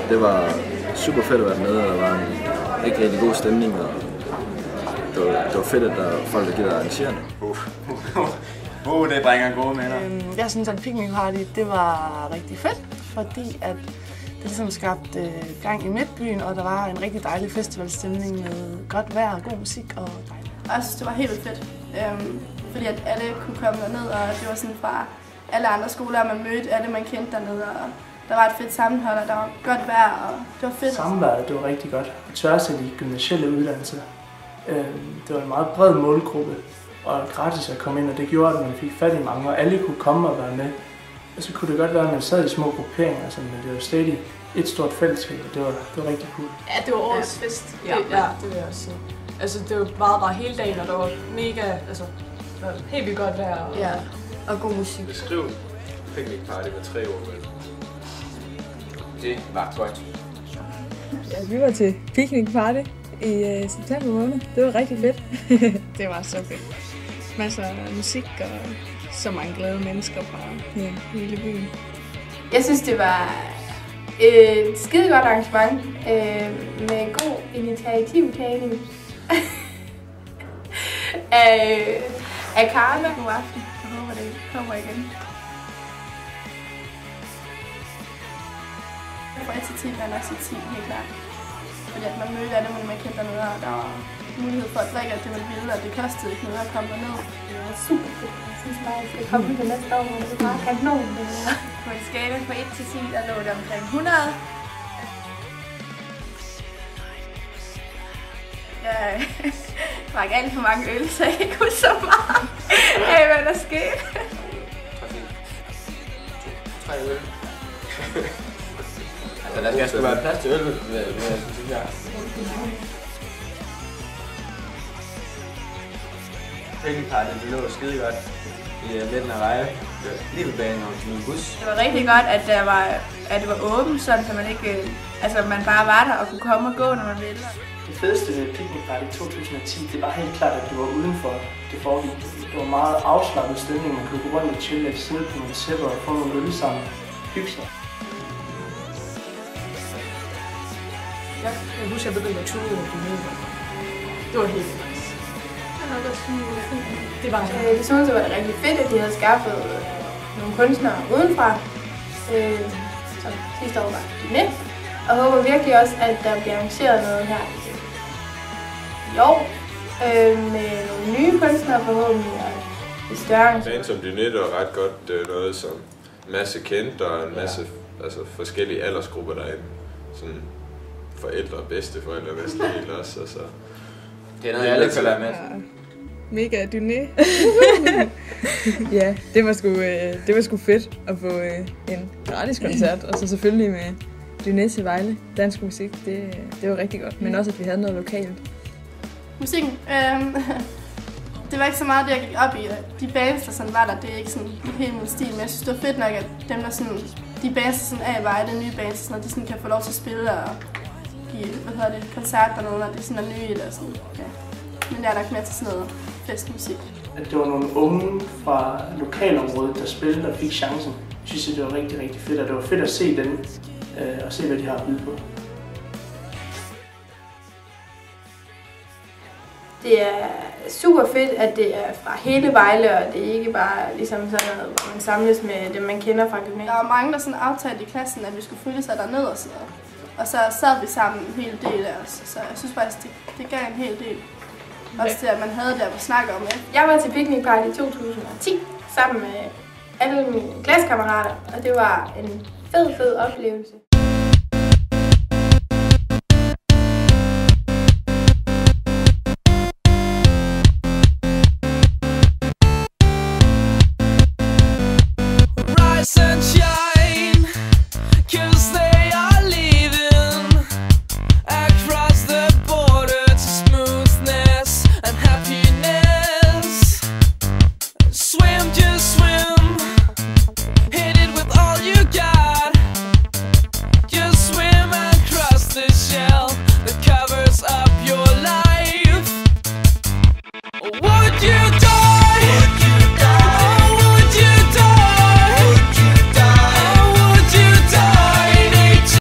Det var super fedt at være med, og der var en rigtig god stemning, og det var fedt, at der er folk, der gider arrangerende. Det bringer gode minder. Jeg synes, at Picnic Party det var rigtig fedt, fordi at det ligesom skabte gang i midtbyen, og der var en rigtig dejlig festivalstemning med godt vejr, god musik og dejligt. Jeg synes, det var helt vildt fedt, fordi at alle kunne komme derned, og det var sådan fra alle andre skoler, man mødte alle, man kendte dernede, og der var et fedt sammenhold, og der var godt vejr, og det var fedt. Samværet, det var rigtig godt. På tværs af de gymnasielle uddannelser. Det var en meget bred målgruppe, og gratis at komme ind, og det gjorde, at man fik fat i mange, og alle kunne komme og være med. Og så kunne det godt være, at man sad i små grupperinger, men det var stadig et stort fællesskab, og det var rigtig cool. Ja, det var årets fest. Ja, det vil jeg også sige. Altså, det var bare hele dagen, og det var mega, altså, det var helt vildt godt vejr. Og god musik. Beskriv Picnic Party med 3 ord. Det var godt. Ja, vi var til Picnic Party i september måned. Det var rigtig fedt. Det var så fedt. Masser af musik og så mange glade mennesker fra hele byen. Jeg synes, det var et skidegodt arrangement med god initiativtagning af Karma. God aften. Jeg håber, det kommer igen. Fra 1 til 10 var nok 10, helt klart. Fordi at man mødte alle, man kendte dernede, og der var mulighed for at drikke alt det, man ville, og det kostede ikke noget at komme derned. Det var super fedt. Jeg synes bare, at jeg skal komme til næste år, og det er bare kanon. På en skala fra 1 til 10, der lå det omkring 100. Jeg drak alt for mange øl, så jeg ikke huske så meget af, hvad der skete. 3 øl. Altså, der skal være plads til øl, synes jeg. Picnic Party, det lå skide godt i midten af Veje. Lige ved banen og til min bus. Det var rigtig godt, at det var åbent, sådan at man ikke, man bare var der og kunne komme og gå, når man ville. Det fedeste ved Picnic Party 2010, det var helt klart, at det var udenfor det foregik. Det var meget afslappet stemning, man kunne gå rundt og chille, sidde på nogle sæpper og få nogle øl sammen, hygge sig. Jeg husker, jeg begyndte at ture over på midten. Det var helt nice. Det var det. Jeg synes, det var rigtig fedt, at de havde skaffet nogle kunstnere udenfra, som sidste år var de med. Og håber virkelig også, at der bliver arrangeret noget her i år med nogle nye kunstnere forhåbentlig og et større. Band som Dynette er ret godt. Det er noget, som en masse kendte og en masse forskellige aldersgrupper derinde. Sådan forældre og bedsteforældre næsten helt også. Altså. Det er noget, alle kan være med. Mega Dyné. Ja, det var sgu fedt at få en gratis koncert, og så selvfølgelig med Dyné til Vejle. Dansk musik, det var rigtig godt, men også at vi havde noget lokalt. Musikken, det var ikke så meget det, jeg gik op i. De bands, der sådan var der, det er ikke sådan helt min stil, men jeg synes, det var fedt nok, at dem, der sådan, de bands, der sådan er i Vejle, nye bands, sådan noget, de sådan kan få lov til at spille og give, koncert dernede, når det sådan er nye eller sådan, ja. Men jeg er nok mere til sådan noget festmusik. At det var nogle unge fra lokalområdet, der spillede og fik chancen. Jeg synes, at det var rigtig, rigtig fedt, og det var fedt at se dem og se, hvad de har at byde på. Det er super fedt, at det er fra hele Vejle, og det er ikke bare ligesom sådan noget, hvor man samles med dem, man kender fra gymnasiet. Der var mange, der sådan aftalte i klassen, at vi skulle følge sig derned og sådan noget. Og så sad vi sammen en hel del af os, så jeg synes faktisk, det gav en hel del. Også til, at man havde der at snakke om. Jeg var til Picnic Party i 2010 sammen med alle mine klassekammerater, og det var en fed oplevelse.